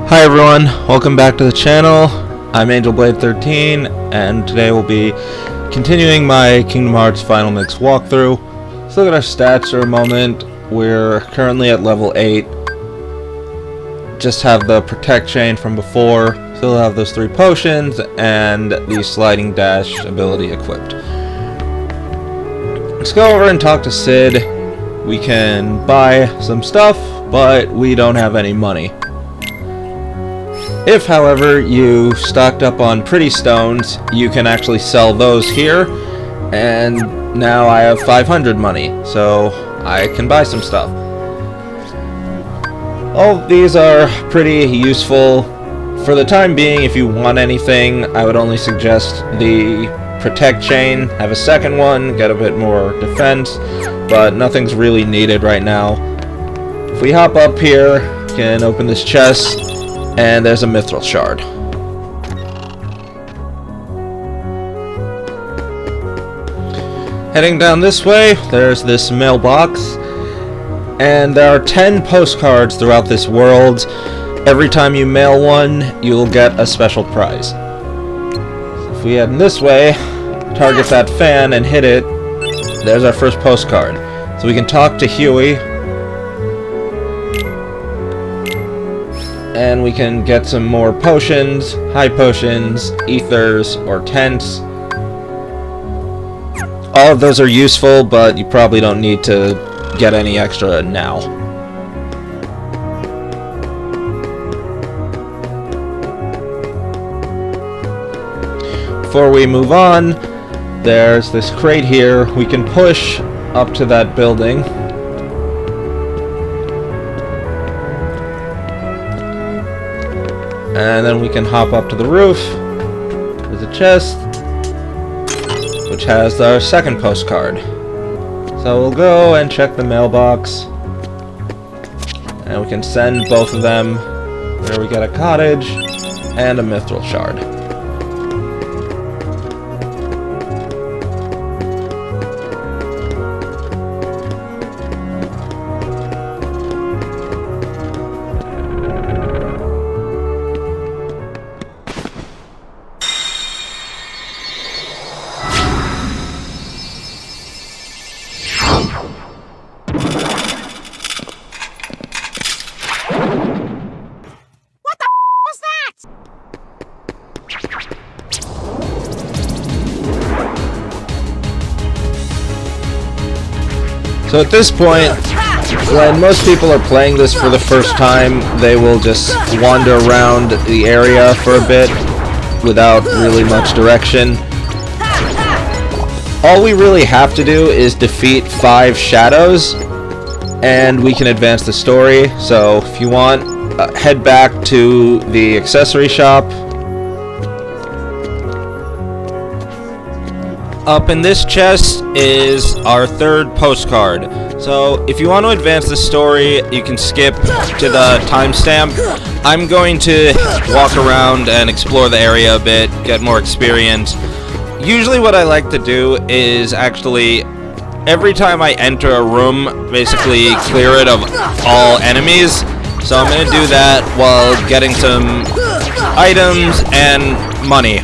Hi everyone, welcome back to the channel. I'm AngelBlade13 and today we'll be continuing my Kingdom Hearts Final Mix walkthrough. Let's look at our stats for a moment. We're currently at level 8. Just have the Protect Chain from before. Still have those 3 potions and the Sliding Dash ability equipped. Let's go over and talk to Sid. We can buy some stuff, but we don't have any money. If, however, you stocked up on pretty stones, you can actually sell those here, and now I have 500 money, so I can buy some stuff. All of these are pretty useful. For the time being, if you want anything, I would only suggest the Protect Chain. Have a second one, get a bit more defense, but nothing's really needed right now. If we hop up here, we can open this chest. And there's a Mithril Shard. Heading down this way, there's this mailbox. And there are 10 postcards throughout this world. Every time you mail one, you'll get a special prize. So if we head in this way, target that fan and hit it, there's our first postcard. So we can talk to Huey. And we can get some more potions, high potions, ethers, or tents. All of those are useful, but you probably don't need to get any extra now. Before we move on, there's this crate here. We can push up to that building. And then we can hop up to the roof. There's a chest, which has our second postcard. So we'll go and check the mailbox. And we can send both of them. There we get a cottage and a Mithril Shard. So at this point, when most people are playing this for the first time, they will just wander around the area for a bit without really much direction. All we really have to do is defeat 5 shadows, and we can advance the story. So if you want, head back to the accessory shop. Up in this chest is our 3rd postcard. So if you want to advance the story, you can skip to the timestamp. I'm going to walk around and explore the area a bit, get more experience. Usually what I like to do is actually, every time I enter a room, basically clear it of all enemies. So I'm going to do that while getting some items and money.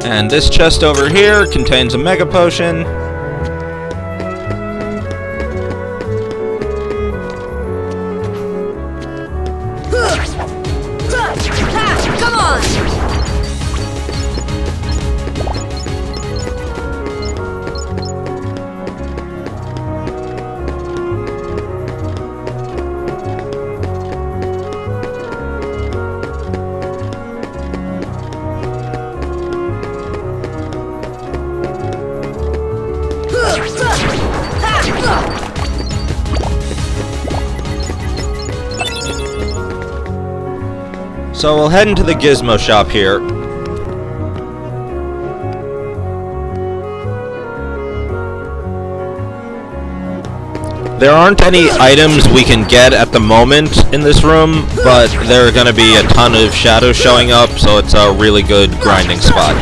And this chest over here contains a Mega Potion. Come on! So we'll head into the gizmo shop here. There aren't any items we can get at the moment in this room, but there are going to be a ton of shadows showing up, so it's a really good grinding spot.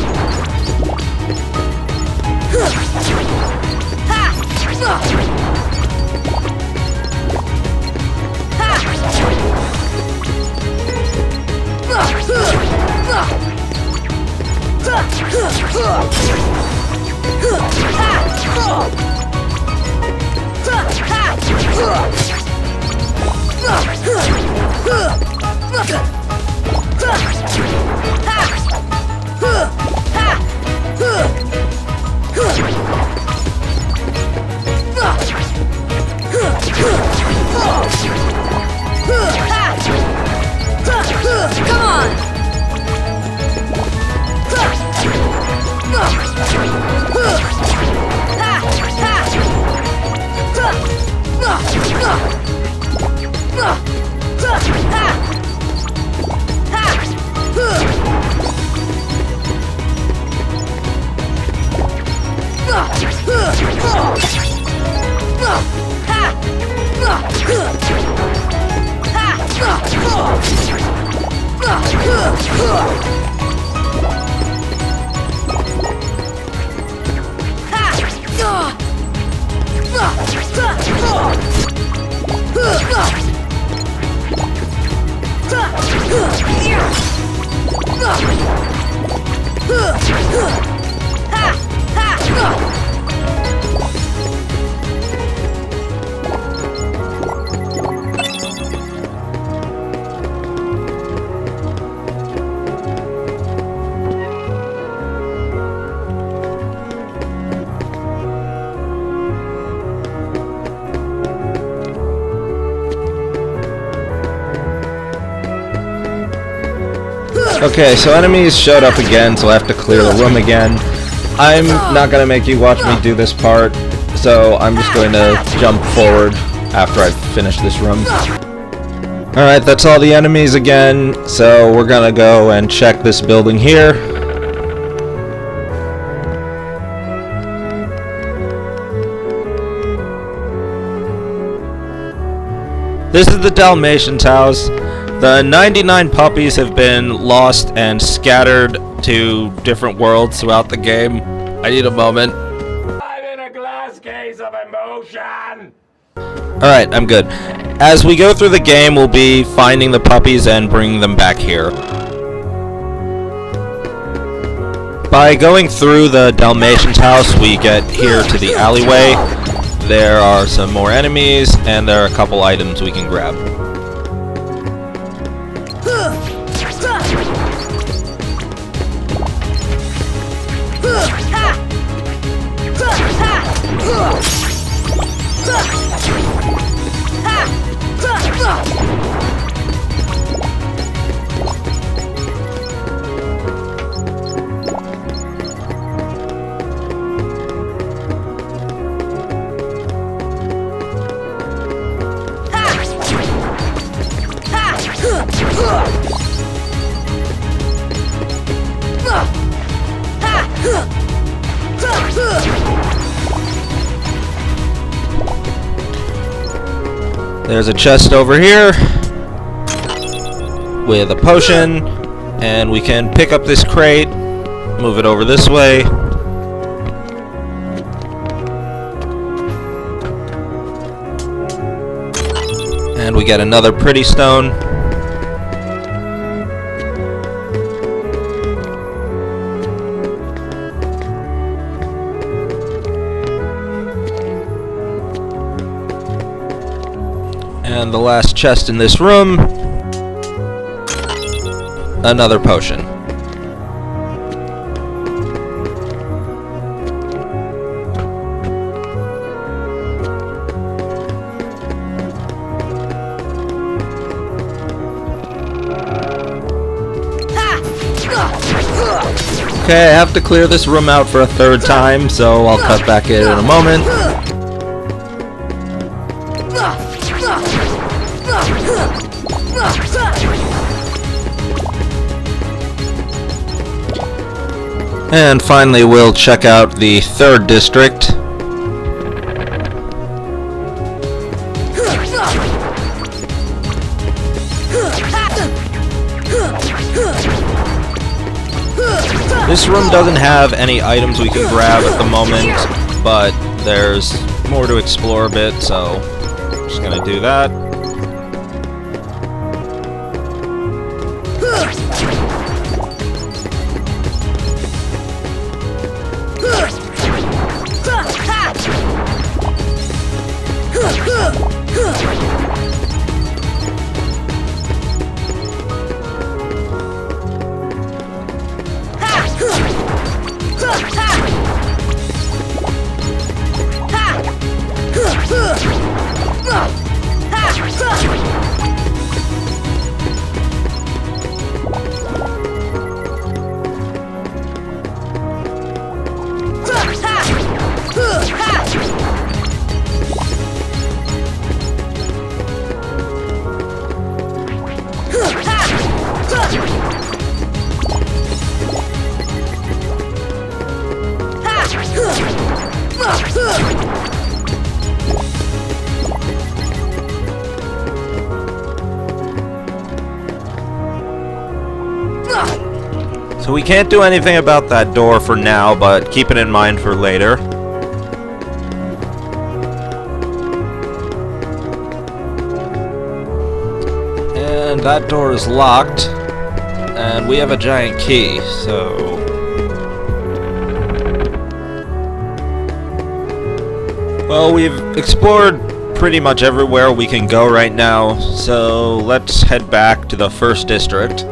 Okay, so enemies showed up again, so I have to clear the room again. I'm not going to make you watch me do this part, so I'm just going to jump forward after I finish this room. Alright, that's all the enemies again, so we're going to go and check this building here. This is the Dalmatian's house. The 99 puppies have been lost and scattered to different worlds throughout the game. I need a moment. I'm in a glass case of emotion! Alright, I'm good. As we go through the game, we'll be finding the puppies and bringing them back here. By going through the Dalmatian's house, we get here to the alleyway. There are some more enemies, and there are a couple items we can grab. There's a chest over here with a potion, and we can pick up this crate, move it over this way. And we get another pretty stone. And the last chest in this room, another potion. Okay, I have to clear this room out for a third time, so I'll cut back in a moment. And finally, we'll check out the 3rd district. This room doesn't have any items we can grab at the moment, but there's more to explore a bit, so I'm just gonna do that. So we can't do anything about that door for now, but keep it in mind for later. And that door is locked, and we have a giant key, so... Well, we've explored pretty much everywhere we can go right now, so let's head back to the 1st district.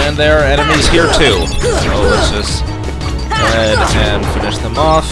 And there are enemies here too, so let's just go ahead and finish them off.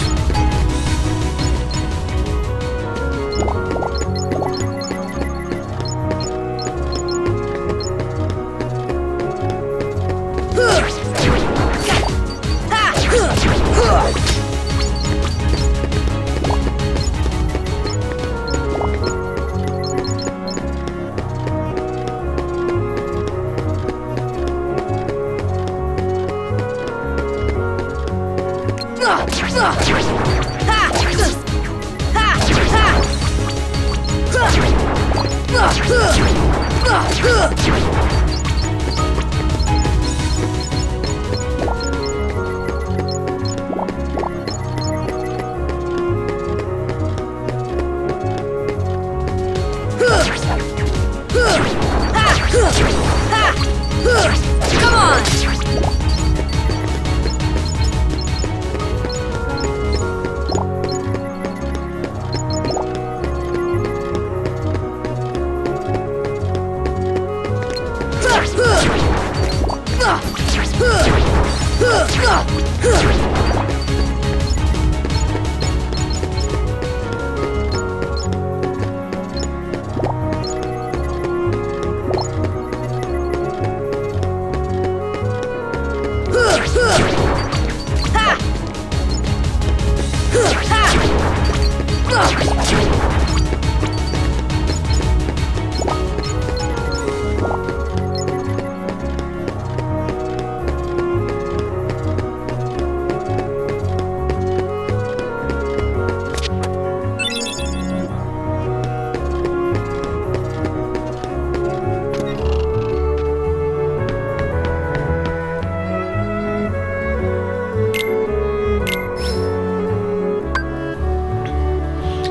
Come on!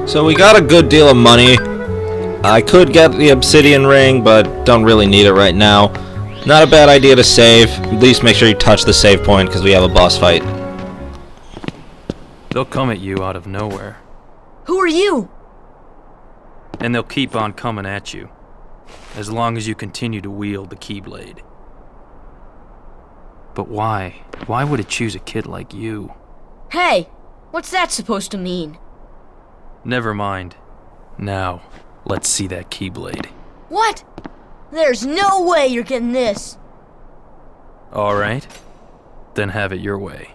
So we got a good deal of money. I could get the obsidian ring, but don't really need it right now. Not a bad idea to save. At least make sure you touch the save point, because we have a boss fight. They'll come at you out of nowhere. Who are you? And they'll keep on coming at you, as long as you continue to wield the Keyblade. But why? Why would it choose a kid like you? Hey, what's that supposed to mean? Never mind. Now, let's see that Keyblade. What? There's no way you're getting this. All right. Then have it your way.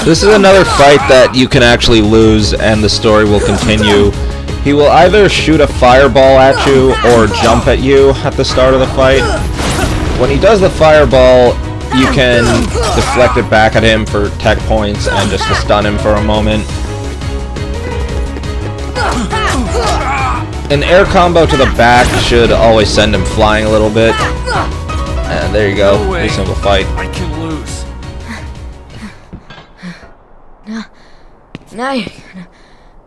This is another fight that you can actually lose and the story will continue. He will either shoot a fireball at you or jump at you at the start of the fight. When he does the fireball, you can deflect it back at him for tech points and just to stun him for a moment. An air combo to the back should always send him flying a little bit. And there you go, No way. pretty simple fight. I can lose. Now you're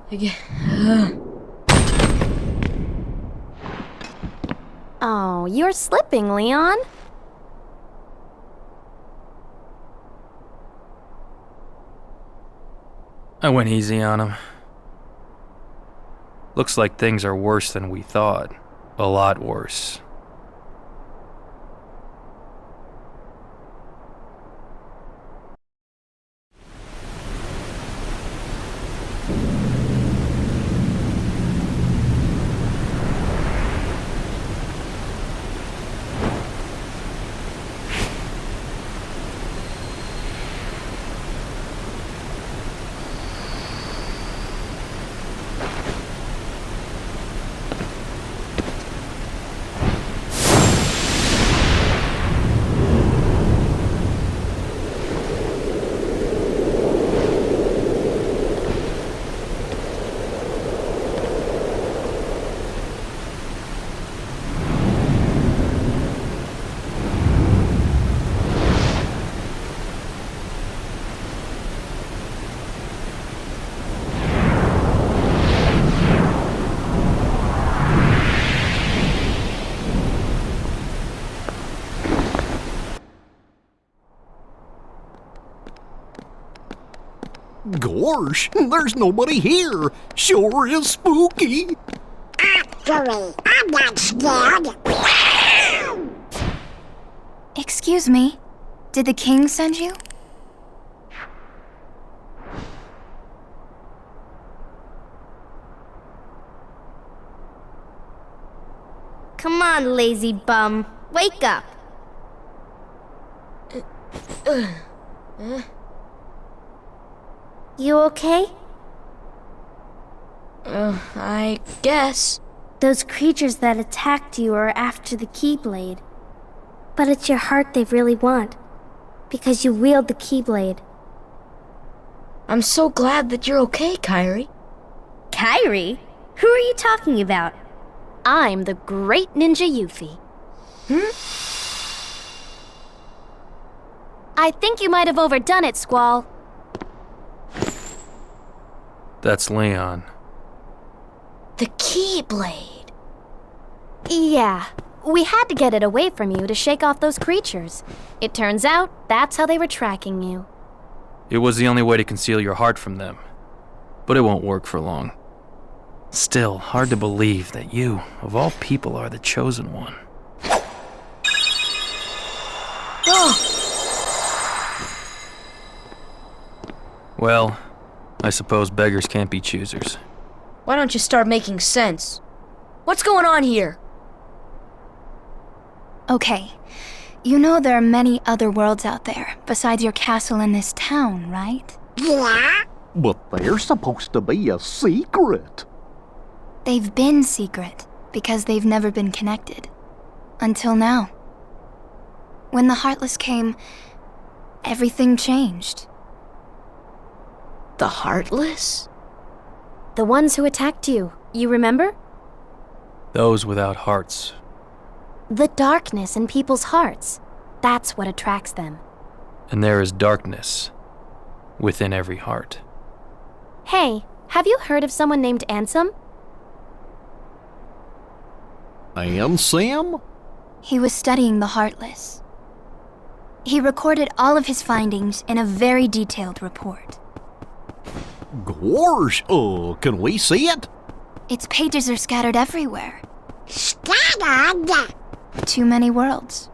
gonna get... Oh, you're slipping, Leon. I went easy on him. Looks like things are worse than we thought. A lot worse. Gosh, there's nobody here. Sure is spooky. Actually, I'm not scared. Excuse me. Did the king send you? Come on, lazy bum. Wake up. You okay? I guess. Those creatures that attacked you are after the Keyblade. But it's your heart they really want. Because you wield the Keyblade. I'm so glad that you're okay, Kairi. Kairi? Who are you talking about? I'm the great ninja Yuffie. I think you might have overdone it, Squall. That's Leon. The Keyblade. Yeah, we had to get it away from you to shake off those creatures. It turns out that's how they were tracking you. It was the only way to conceal your heart from them. But it won't work for long. Still, hard to believe that you, of all people, are the chosen one. Well, I suppose beggars can't be choosers. Why don't you start making sense? What's going on here? Okay, you know there are many other worlds out there besides your castle and this town, right? Yeah? But they're supposed to be a secret. They've been secret because they've never been connected. Until now. When the Heartless came, everything changed. The Heartless? The ones who attacked you, you remember? Those without hearts. The darkness in people's hearts. That's what attracts them. And there is darkness within every heart. Hey, have you heard of someone named Ansem? And Sam? He was studying the Heartless. He recorded all of his findings in a very detailed report. Gosh, can we see it? Its pages are scattered everywhere. Scattered? Too many worlds.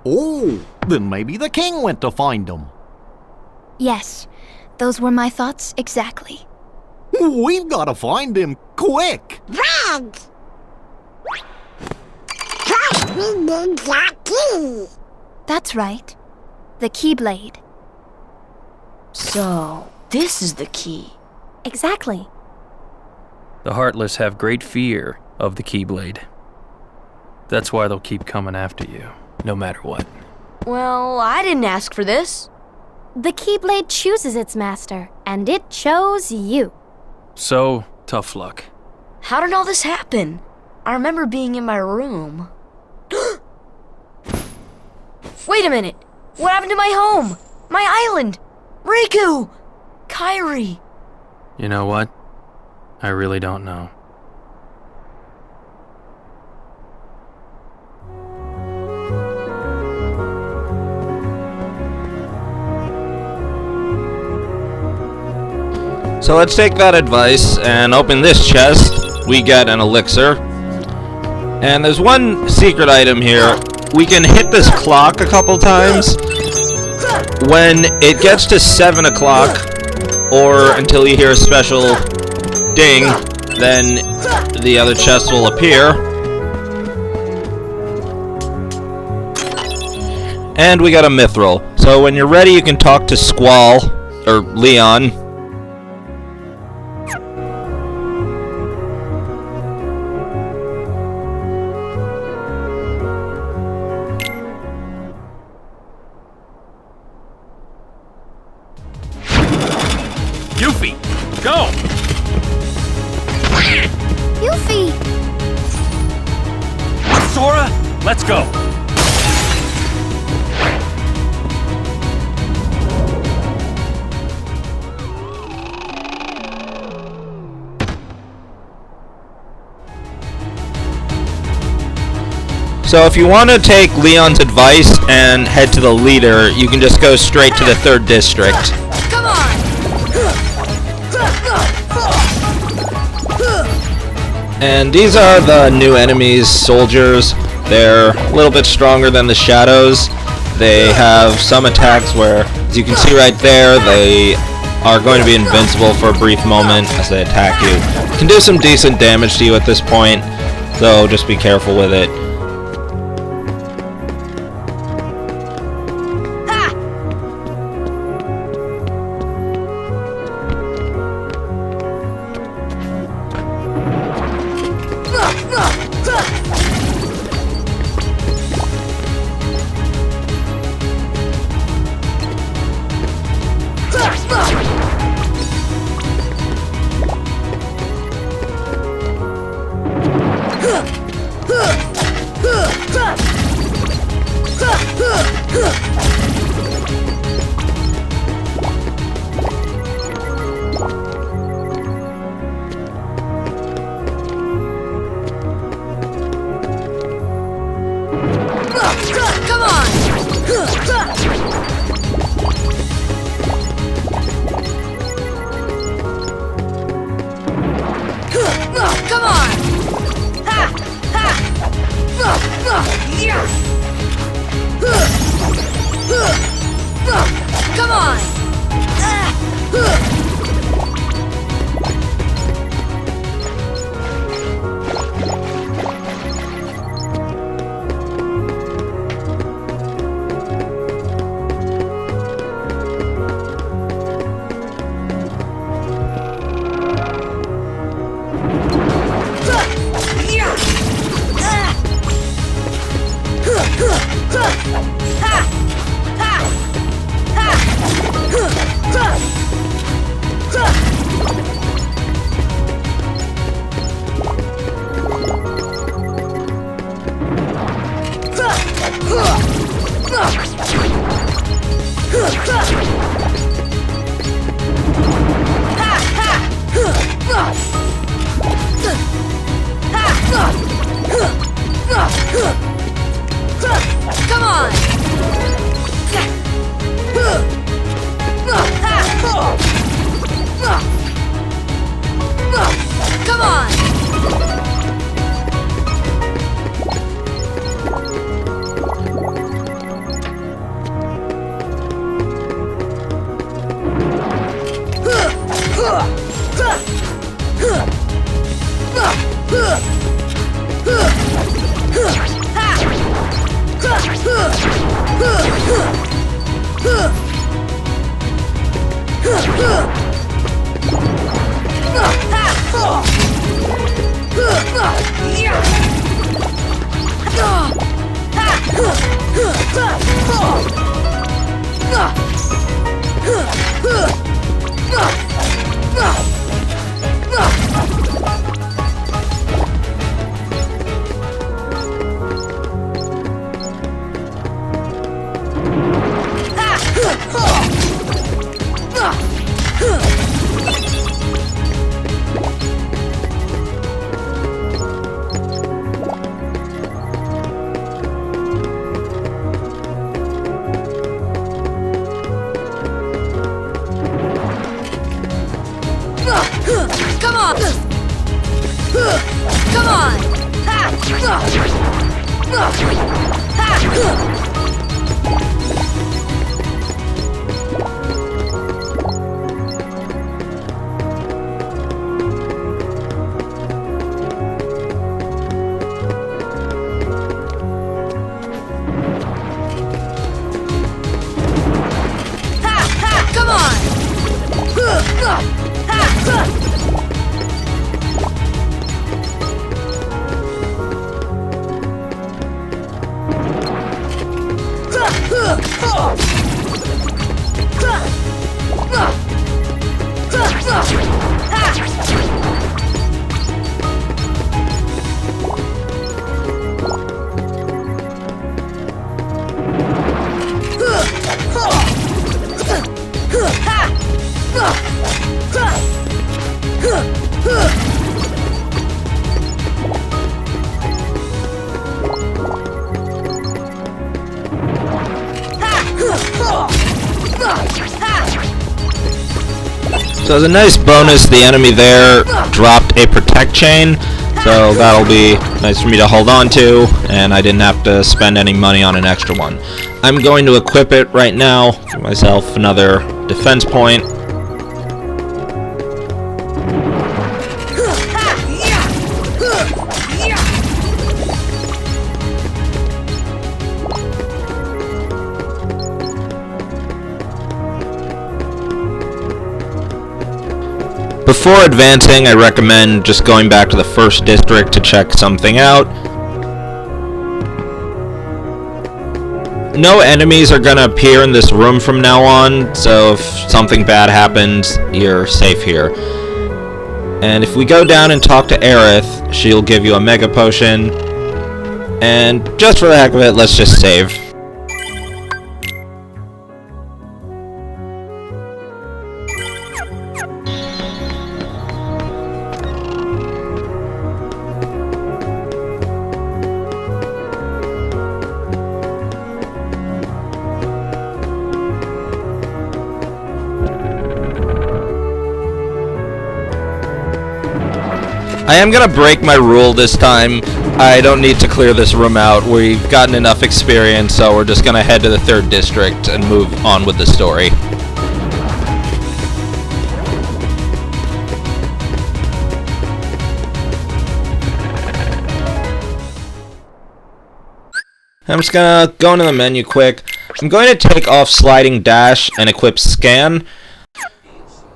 Oh, then maybe the king went to find them. Yes, those were my thoughts exactly. We've got to find him quick. Red! We need the key. That's right. The Keyblade. So, this is the key. Exactly. The Heartless have great fear of the Keyblade. That's why they'll keep coming after you, no matter what. Well, I didn't ask for this. The Keyblade chooses its master, and it chose you. So, tough luck. How did all this happen? I remember being in my room. Wait a minute! What happened to my home? My island? Riku! Kairi! You know what? I really don't know. So let's take that advice and open this chest. We get an elixir. And there's one secret item here. We can hit this clock a couple times. When it gets to 7 o'clock, or until you hear a special ding, then the other chest will appear. And we got a mithril. So when you're ready, you can talk to Squall, or Leon. Yuffie, go! Yuffie! Sora, let's go! So if you want to take Leon's advice and head to the leader, you can just go straight to the 3rd district. Come on! And these are the new enemies, soldiers. They're a little bit stronger than the shadows. They have some attacks where, as you can see right there, they are going to be invincible for a brief moment as they attack you. Can do some decent damage to you at this point, so just be careful with it. Come on! Come on! Ha! Ha! Yeah! Come on! Come on! Come on! Come on! Come on! Come on! So as a nice bonus, the enemy there dropped a protect chain, so that'll be nice for me to hold on to, and I didn't have to spend any money on an extra one. I'm going to equip it right now, give myself another defense point. Before advancing, I recommend just going back to the first district to check something out. No enemies are gonna appear in this room from now on, so if something bad happens, you're safe here. And if we go down and talk to Aerith, she'll give you a mega potion. And just for the heck of it, let's just save. I am gonna break my rule this time. I don't need to clear this room out. We've gotten enough experience, so we're just gonna head to the third district and move on with the story. I'm just gonna go into the menu quick. I'm going to take off sliding dash and equip scan.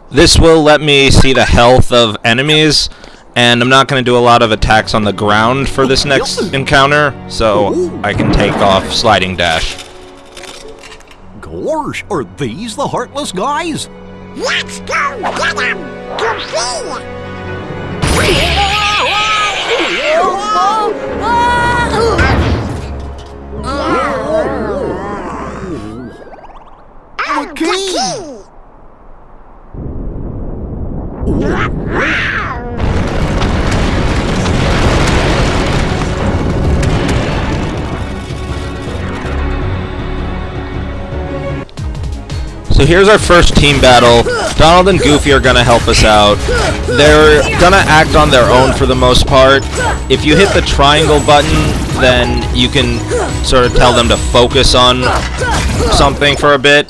This will let me see the health of enemies. And I'm not going to do a lot of attacks on the ground for this next encounter, so I can take off sliding dash. Gosh, are these the Heartless guys? Let's go get them! The key! So here's our first team battle. Donald and Goofy are gonna help us out. They're gonna act on their own for the most part. If you hit the triangle button, then you can sort of tell them to focus on something for a bit.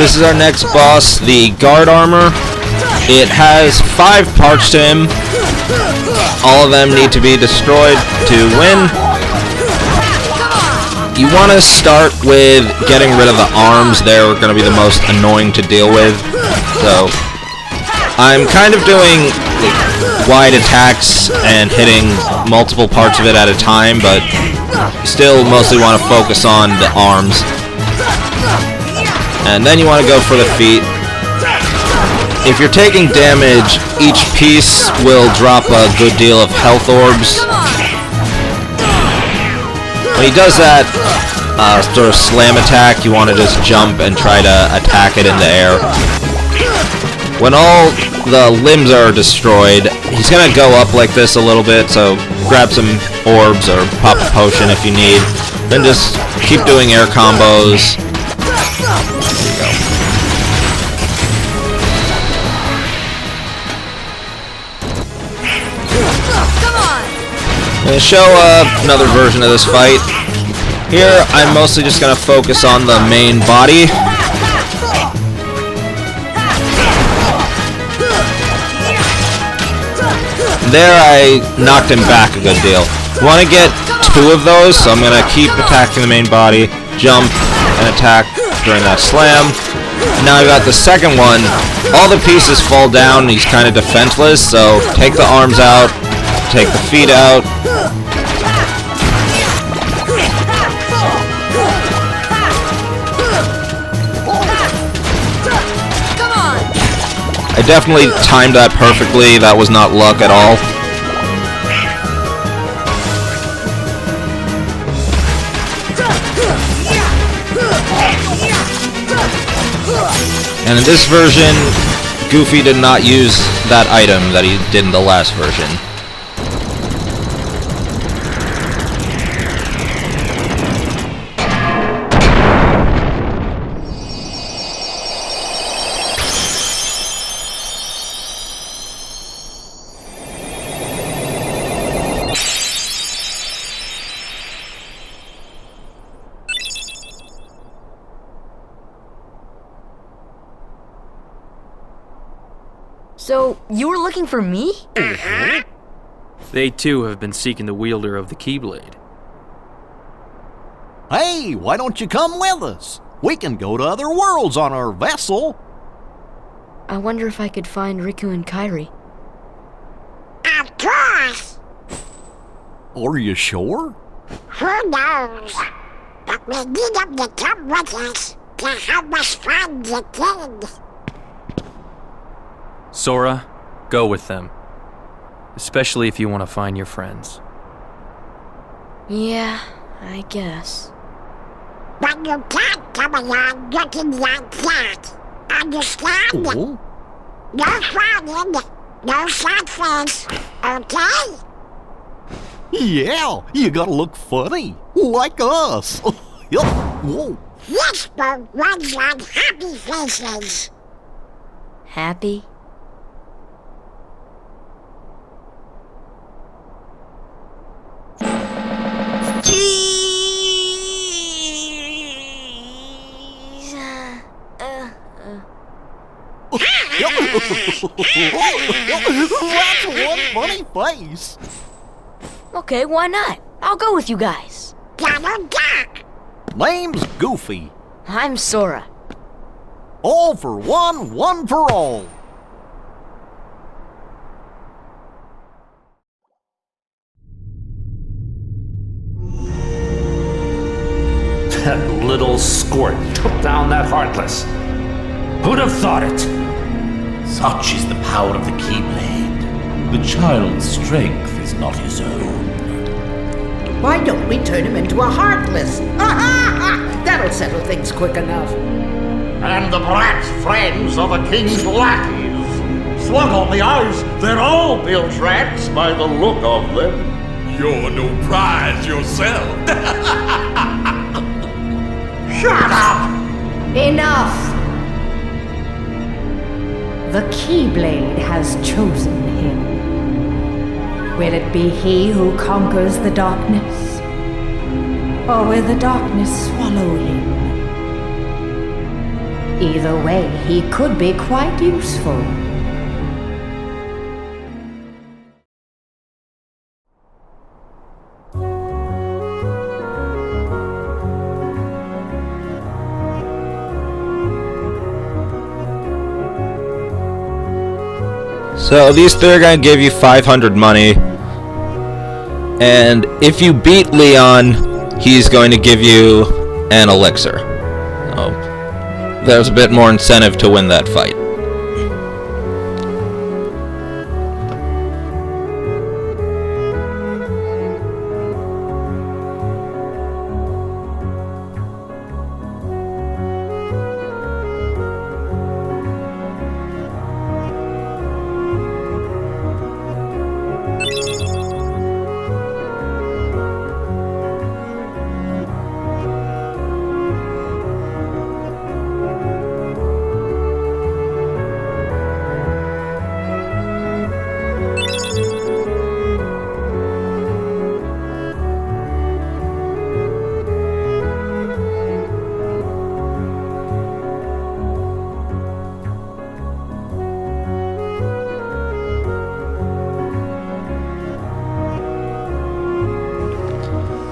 This is our next boss, the guard armor. It has 5 parts to him. All of them need to be destroyed to win. You want to start with getting rid of the arms. They're going to be the most annoying to deal with. So I'm kind of doing wide attacks and hitting multiple parts of it at a time, but still mostly want to focus on the arms. And then you want to go for the feet. If you're taking damage, each piece will drop a good deal of health orbs. When he does that sort of slam attack, you want to just jump and try to attack it in the air. When all the limbs are destroyed, he's going to go up like this a little bit, so grab some orbs or pop a potion if you need. Then just keep doing air combos. There you go. I'm going to show another version of this fight. Here, I'm mostly just going to focus on the main body. There, I knocked him back a good deal. I want to get 2 of those, so I'm going to keep attacking the main body, jump, and attack during that slam. Now I got the second one. All the pieces fall down, and he's kind of defenseless, so take the arms out, take the feet out. I definitely timed that perfectly. That was not luck at all. And in this version, Goofy did not use that item that he did in the last version. So, you were looking for me? They too have been seeking the wielder of the Keyblade. Hey, why don't you come with us? We can go to other worlds on our vessel. I wonder if I could find Riku and Kairi. Of course. Are you sure? Who knows? But we need them to come with us to help us find the kid. Sora, go with them. Especially if you want to find your friends. Yeah, I guess. But you can't come along looking like that. Understand? Oh? No frowning, no sad face, okay? Yeah, you gotta look funny, like us. Yup. Whoa. Yes, but ones on happy faces. Happy? That's one funny face. Okay, why not? I'll go with you guys. Double duck. Name's Goofy. I'm Sora. All for one, one for all. That little squirt took down that Heartless. Who'd have thought it? Such is the power of the Keyblade. The child's strength is not his own. Why don't we turn him into a Heartless? That'll settle things quick enough. And the brat's friends are the king's lackeys. Slug on the eyes, they're all built rats by the look of them. You're no prize yourself. Shut up! Enough! The Keyblade has chosen him. Will it be he who conquers the darkness? Or will the darkness swallow him? Either way, he could be quite useful. So these three are going to give you 500 money. And if you beat Leon, he's going to give you an elixir. Oh, there's a bit more incentive to win that fight.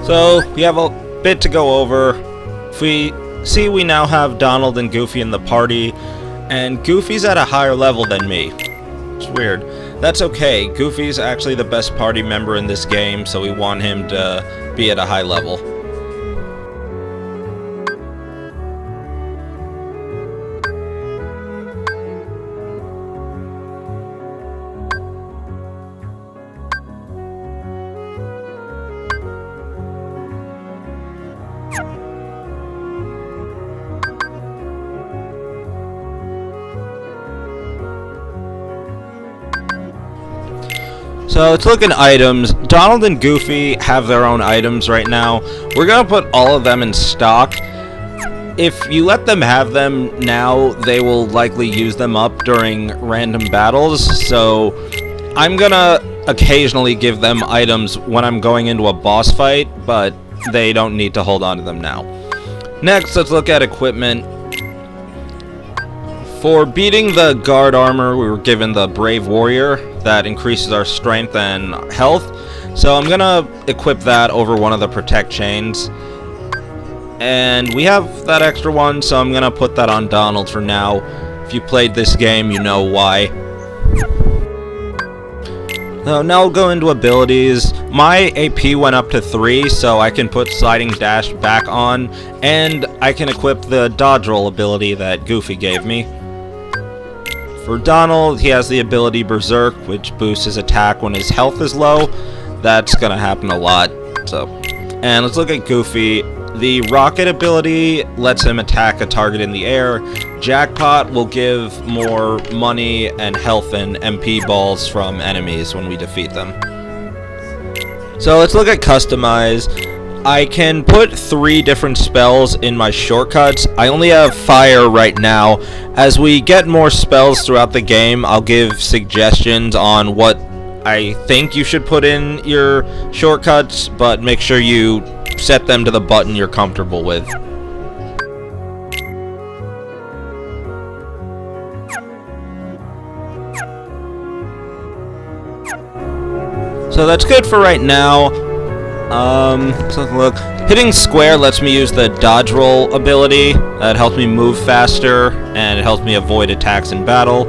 So, we have a bit to go over. If we see, we now have Donald and Goofy in the party, and Goofy's at a higher level than me. It's weird. That's okay. Goofy's actually the best party member in this game, so we want him to be at a high level. So let's look at items. Donald and Goofy have their own items right now. We're gonna put all of them in stock. If you let them have them now, they will likely use them up during random battles. So I'm gonna occasionally give them items when I'm going into a boss fight, but they don't need to hold on to them now. Next, let's look at equipment. For beating the guard armor, we were given the Brave Warrior. That increases our strength and health. So I'm gonna equip that over one of the Protect chains. And we have that extra one, so I'm gonna put that on Donald for now. If you played this game, you know why. So now we'll go into abilities. My AP went up to 3, so I can put Sliding Dash back on. And I can equip the Dodge Roll ability that Goofy gave me. For Donald, he has the ability Berserk, which boosts his attack when his health is low. That's gonna happen a lot. And let's look at Goofy. The Rocket ability lets him attack a target in the air. Jackpot will give more money and health and MP balls from enemies when we defeat them. So let's look at Customize. I can put 3 different spells in my shortcuts. I only have Fire right now. As we get more spells throughout the game, I'll give suggestions on what I think you should put in your shortcuts, but make sure you set them to the button you're comfortable with. So that's good for right now. Let's take a look. Hitting square lets me use the dodge roll ability. That helps me move faster, and it helps me avoid attacks in battle.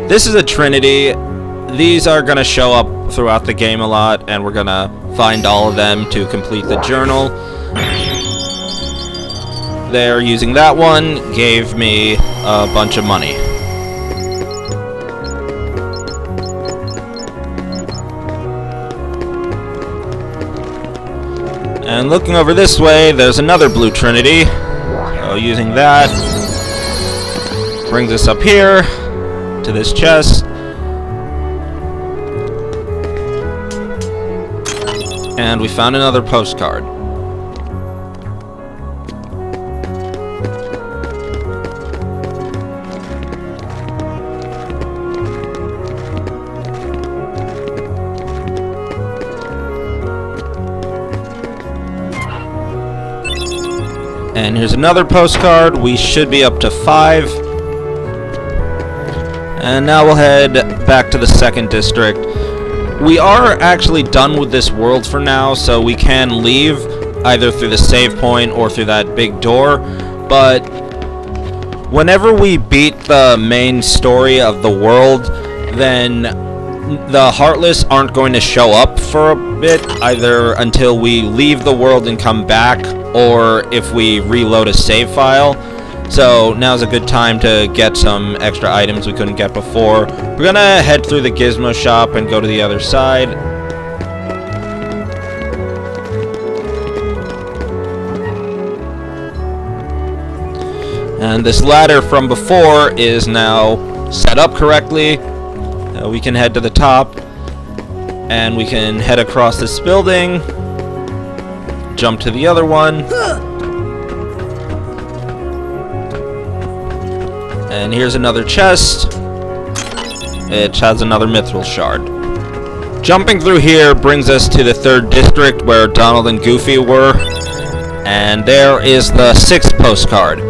This is a trinity. These are going to show up throughout the game a lot, and we're going to find all of them to complete the journal. There, using that one gave me a bunch of money. And looking over this way, there's another blue trinity. So using that brings us up here to this chest. And we found another postcard. And here's another postcard. We should be up to 5. And now we'll head back to the 2nd district. We are actually done with this world for now, so we can leave either through the save point or through that big door. But whenever we beat the main story of the world, then the Heartless aren't going to show up for a bit, either until we leave the world and come back, or if we reload a save file. So now's a good time to get some extra items we couldn't get before. We're gonna head through the Gizmo shop and go to the other side. And this ladder from before is now set up correctly. We can head to the top, and we can head across this building, jump to the other one, and here's another chest. It has another mithril shard. Jumping through here brings us to the 3rd district where Donald and Goofy were, and there is the 6th postcard.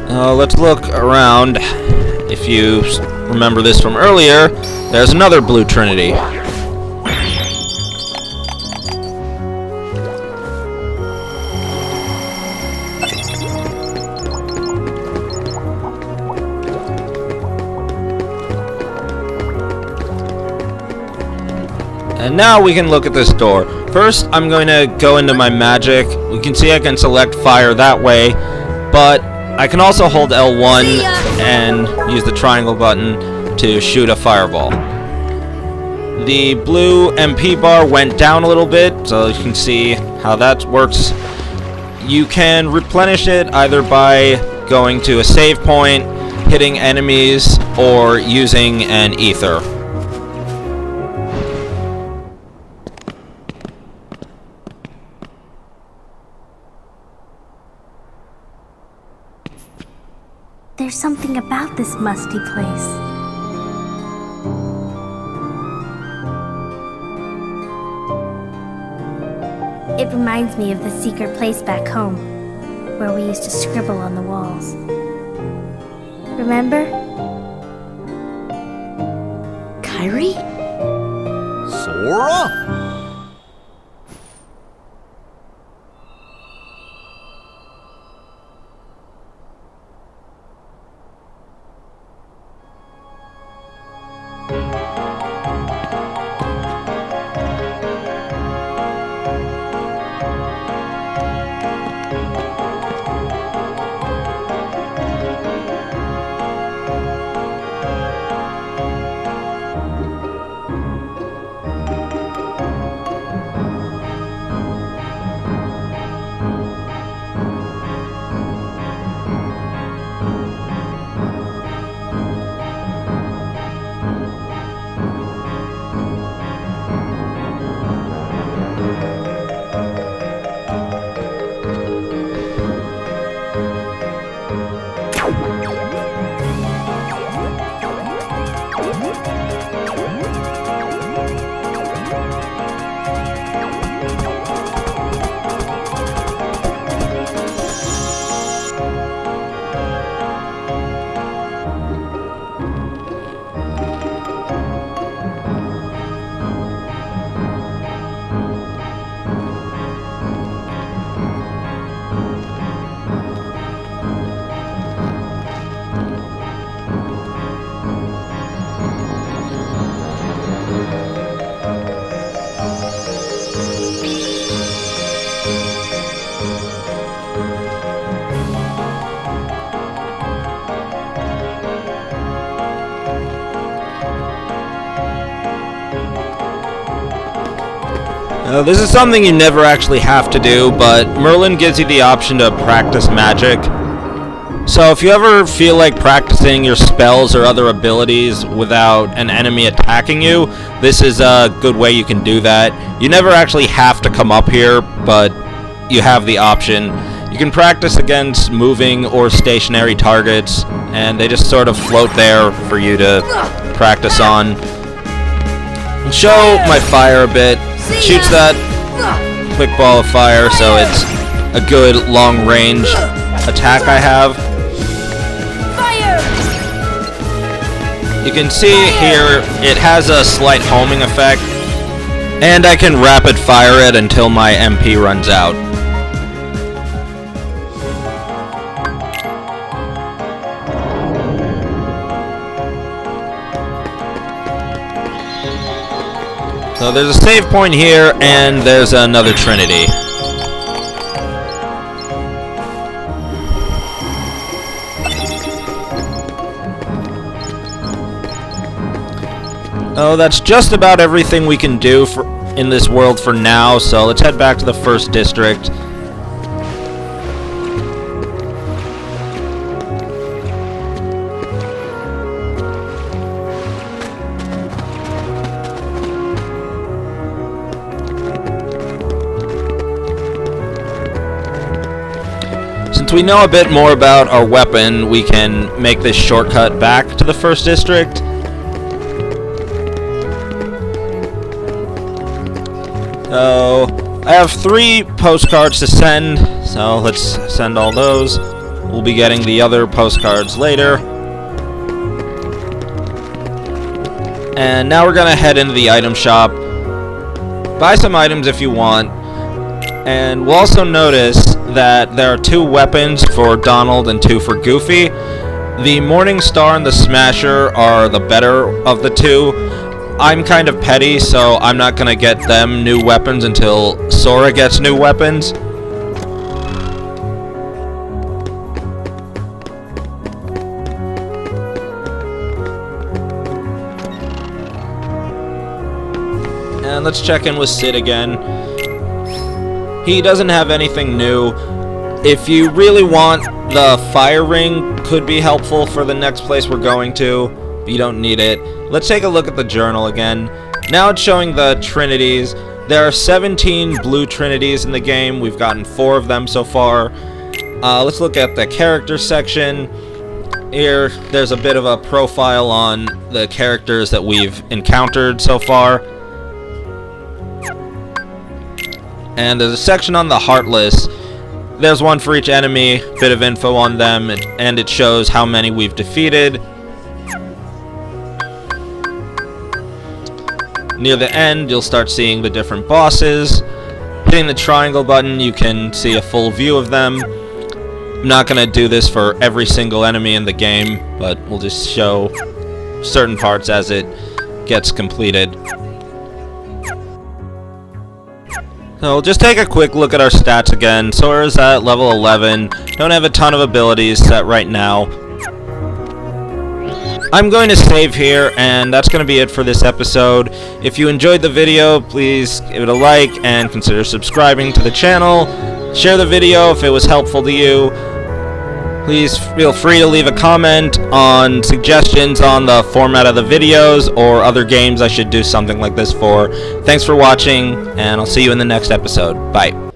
Let's look around. If you remember this from earlier, there's another blue trinity. And now we can look at this door. First, I'm going to go into my magic. We can see I can select fire that way, but I can also hold L1 and use the triangle button to shoot a fireball. The blue MP bar went down a little bit, so you can see how that works. You can replenish it either by going to a save point, hitting enemies, or using an ether. There's something about this musty place. It reminds me of the secret place back home, where we used to scribble on the walls. Remember? Kyrie? Sora? This is something you never actually have to do, but Merlin gives you the option to practice magic. So if you ever feel like practicing your spells or other abilities without an enemy attacking you, this is a good way you can do that. You never actually have to come up here, but you have the option. You can practice against moving or stationary targets, and they just sort of float there for you to practice on. Show my fire a bit. Shoots that quick ball of fire, so it's a good long range attack I have. Fire! You can see here it has a slight homing effect, and I can rapid fire it until my MP runs out. So there's a save point here, and there's another Trinity. Oh, that's just about everything we can do in this world for now, so let's head back to the first district. Since we know a bit more about our weapon, we can make this shortcut back to the first district. So, I have 3 postcards to send, so let's send all those. We'll be getting the other postcards later. And now we're gonna head into the item shop, buy some items if you want, and we'll also notice that there are 2 weapons for Donald and 2 for Goofy. The Morning Star and the Smasher are the better of the 2. I'm kind of petty, so I'm not gonna get them new weapons until Sora gets new weapons. And let's check in with Sid again. He doesn't have anything new. If you really want, the fire ring could be helpful for the next place we're going to, but you don't need it. Let's take a look at the journal again. Now it's showing the Trinities. There are 17 blue Trinities in the game. We've gotten 4 of them so far. Let's look at the character section. Here, there's a bit of a profile on the characters that we've encountered so far. And there's a section on the Heartless. There's one for each enemy, bit of info on them, and it shows how many we've defeated. Near the end, you'll start seeing the different bosses. Hitting the triangle button, you can see a full view of them. I'm not going to do this for every single enemy in the game, but we'll just show certain parts as it gets completed. So just take a quick look at our stats again. Sora's at level 11. Don't have a ton of abilities set right now. I'm going to save here, and that's going to be it for this episode. If you enjoyed the video, please give it a like and consider subscribing to the channel. Share the video if it was helpful to you. Please feel free to leave a comment on suggestions on the format of the videos or other games I should do something like this for. Thanks for watching, and I'll see you in the next episode. Bye.